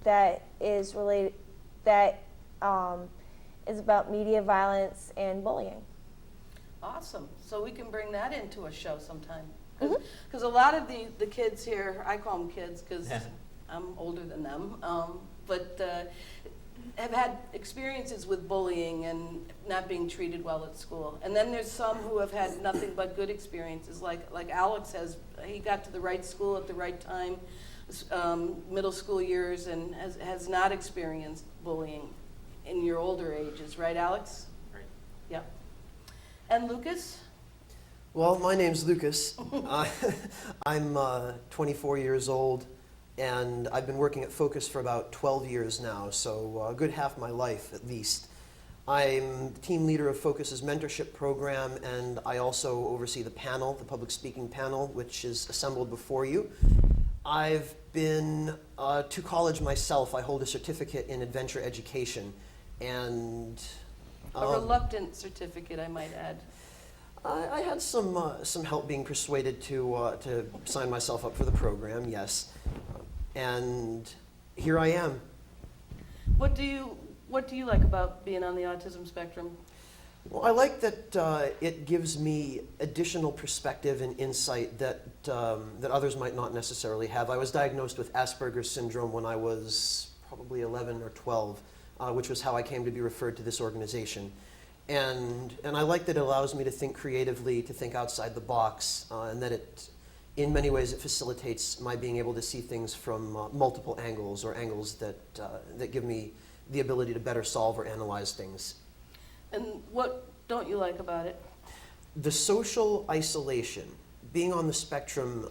that is related, that is about media violence and bullying. Awesome. So we can bring that into a show sometime. Because a lot of the kids here, I call them kids because I'm older than them, but have had experiences with bullying and not being treated well at school. And then there's some who have had nothing but good experiences, like Alex has. He got to the right school at the right time, middle school years, and has not experienced bullying in your older ages, right, Alex? Right. Yep. And Lucas? Well, my name's Lucas. I'm 24 years old, and I've been working at Focus for about 12 years now, so a good half my life at least. I'm the team leader of Focus's mentorship program, and I also oversee the panel, the public speaking panel, which is assembled before you. I've been to college myself. I hold a certificate in adventure education, and A reluctant certificate, I might add. I had some help being persuaded to sign myself up for the program, yes. And here I am. What do you like about being on the autism spectrum? Well, I like that it gives me additional perspective and insight that others might not necessarily have. I was diagnosed with Asperger's syndrome when I was probably 11 or 12, which was how I came to be referred to this organization. And I like that it allows me to think creatively, to think outside the box, and that in many ways it facilitates my being able to see things from multiple angles, or angles that give me the ability to better solve or analyze things. And what don't you like about it? The social isolation. Being on the spectrum,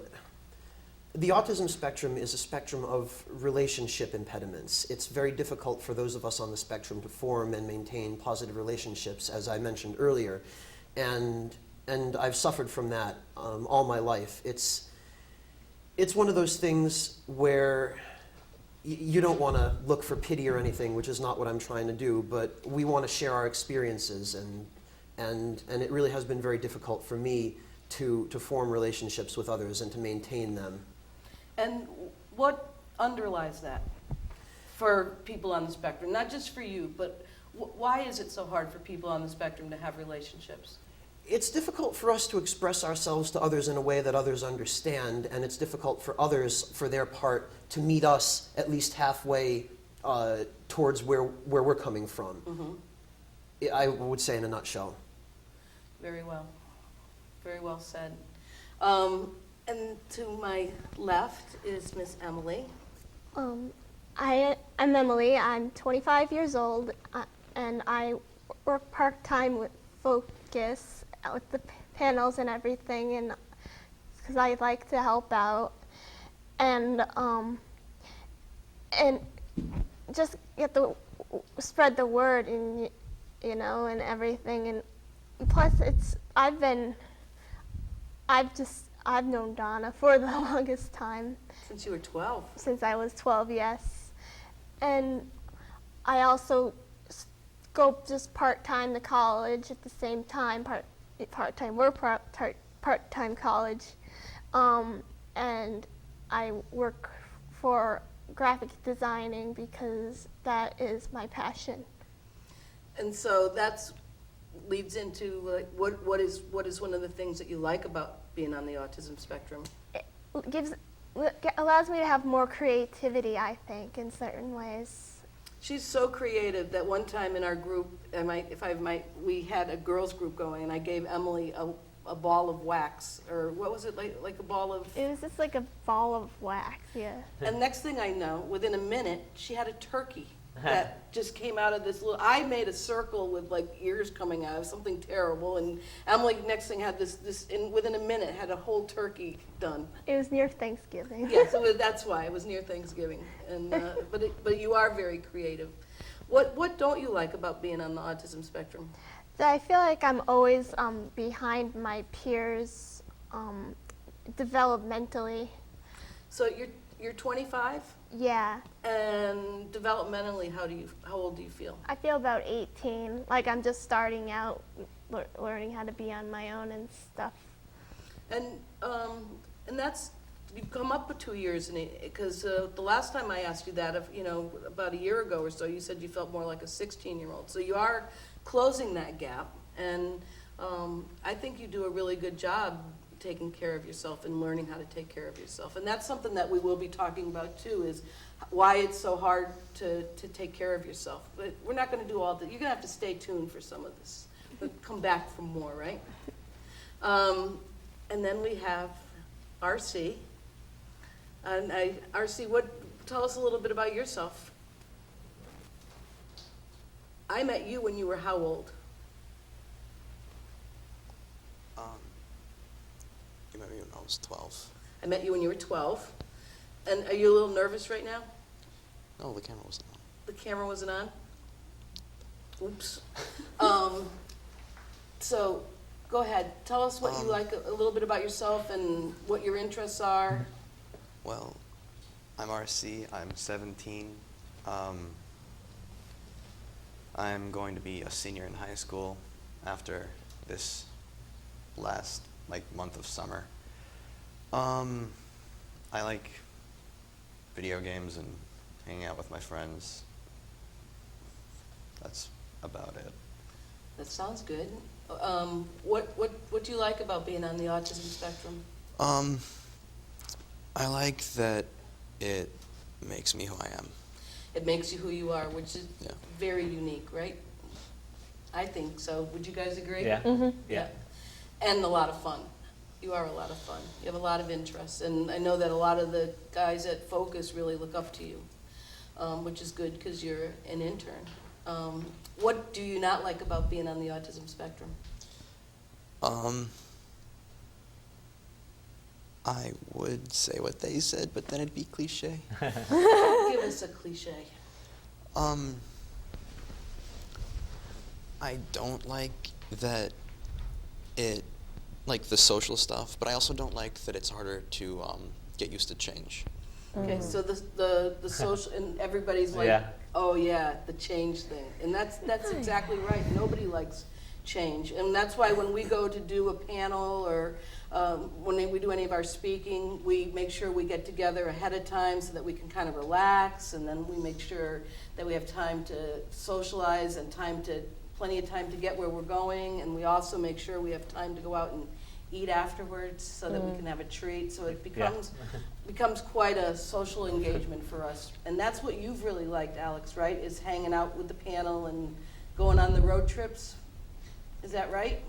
the autism spectrum is a spectrum of relationship impediments. It's very difficult for those of us on the spectrum to form and maintain positive relationships, as I mentioned earlier. And I've suffered from that all my life. It's one of those things where you don't want to look for pity or anything, which is not what I'm trying to do, but we want to share our experiences, and it really has been very difficult for me to form relationships with others and to maintain them. And what underlies that for people on the spectrum? Not just for you, but why is it so hard for people on the spectrum to have relationships? It's difficult for us to express ourselves to others in a way that others understand, and it's difficult for others, for their part, to meet us at least halfway towards where we're coming from. Mm-hmm. I would say in a nutshell. Very well. Very well said. And to my left is Miss Emily. I'm Emily. I'm 25 years old, and I work part-time with Focus, with the panels and everything, and because I like to help out, and just get spread the word, and and everything, and plus I've known Donna for the longest time. Since you were 12. Since I was 12, yes. And I also go just part-time to college at the same time, part-time, we're part-time college. And I work for graphic designing because that is my passion. And so that leads into like, what is one of the things that you like about being on the autism spectrum? It allows me to have more creativity, I think, in certain ways. She's so creative that one time in our group, we had a girls group going, and I gave Emily a ball of wax, or what was it, like a ball of... It was just like a ball of wax, yeah. And next thing I know, within a minute, she had a turkey that just came out of this little... I made a circle with like ears coming out, something terrible, and Emily next thing had this and within a minute had a whole turkey done. It was near Thanksgiving. Yes, that's why, it was near Thanksgiving. And but you are very creative. What don't you like about being on the autism spectrum? So I feel like I'm always behind my peers developmentally. So you're 25? Yeah. And developmentally, how old do you feel? I feel about 18. Like I'm just starting out, learning how to be on my own and stuff. And that's you've come up with 2 years, because the last time I asked you that, about a year ago or so, you said you felt more like a 16-year-old. So you are closing that gap, and I think you do a really good job taking care of yourself and learning how to take care of yourself. And that's something that we will be talking about too, is why it's so hard to take care of yourself. But we're not going to do all that. You're going to have to stay tuned for some of this. We'll come back for more, right? And then we have RC. And RC, tell us a little bit about yourself. I met you when you were how old? You met me when I was 12. I met you when you were 12. And are you a little nervous right now? No, the camera wasn't on. The camera wasn't on? Oops. So go ahead. Tell us what you like, a little bit about yourself and what your interests are. Well, I'm RC. I'm 17. I'm going to be a senior in high school after this last month of summer. I like video games and hanging out with my friends. That's about it. That sounds good. What do you like about being on the autism spectrum? I like that it makes me who I am. It makes you who you are, which is Yeah. very unique, right? I think so. Would you guys agree? Yeah. Mm-hmm. Yeah. And a lot of fun. You are a lot of fun. You have a lot of interests, and I know that a lot of the guys at Focus really look up to you, which is good because you're an intern. What do you not like about being on the autism spectrum? I would say what they said, but then it'd be cliche. Give us a cliche. I don't like that the social stuff, but I also don't like that it's harder to get used to change. Okay, so the social, and everybody's like, Yeah. oh yeah, the change thing. And that's exactly right. Nobody likes change. And that's why when we go to do a panel or when we do any of our speaking, we make sure we get together ahead of time so that we can kind of relax, and then we make sure that we have time to socialize and plenty of time to get where we're going, and we also make sure we have time to go out and eat afterwards so that we can have a treat. So it becomes quite a social engagement for us. And that's what you've really liked, Alex, right? Is hanging out with the panel and going on the road trips. Is that right?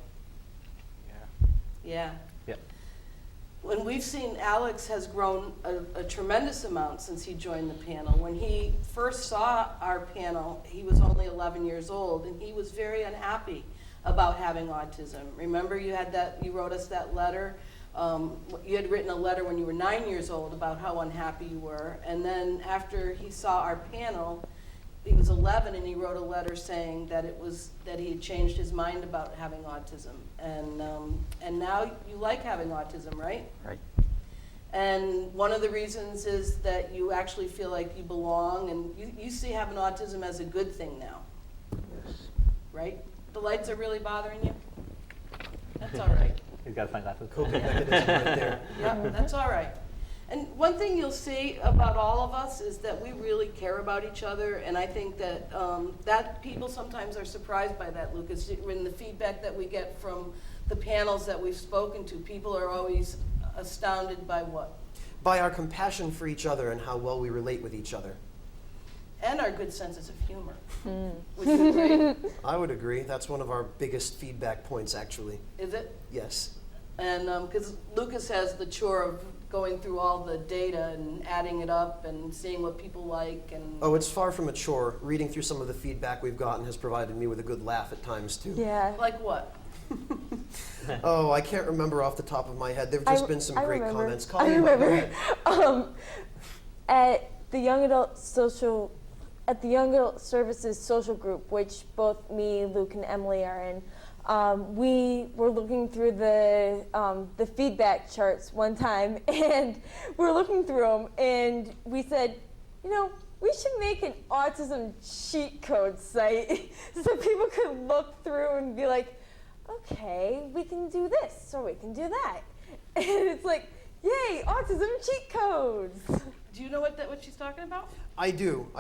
Yeah. Yeah. Yep. When we've seen Alex has grown a tremendous amount since he joined the panel. When he first saw our panel, he was only 11 years old, and he was very unhappy about having autism. Remember, you wrote us that letter. You had written a letter when you were 9 years old about how unhappy you were, and then after he saw our panel, he was 11, and he wrote a letter saying that he had changed his mind about having autism, and now you like having autism, right? Right. And one of the reasons is that you actually feel like you belong, and you see having autism as a good thing now, right? The lights are really bothering you? That's all right. He's got sunglasses. Coping mechanism right there. Yeah, that's all right. And one thing you'll see about all of us is that we really care about each other, and I think that that people sometimes are surprised by that, Lucas. In the feedback that we get from the panels that we've spoken to, people are always astounded by what? By our compassion for each other and how well we relate with each other. And our good senses of humor. Would you agree? I would agree. That's one of our biggest feedback points, actually. Is it? Yes. And because Lucas has the chore of going through all the data and adding it up and seeing what people like and Oh, it's far from a chore. Reading through some of the feedback we've gotten has provided me with a good laugh at times, too. Yeah. like what? Oh, I can't remember off the top of my head. There have just been some I great remember. comments. I Colleen, go remember. ahead. At the young adult services social group, which both me, Luke, and Emily are in, we were looking through the feedback charts one time, and we were looking through them, and we said, we should make an autism cheat code site so people could look through and be like, okay, we can do this or we can do that. And it's like, Yay, autism cheat codes. Do you know what she's talking about? I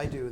do.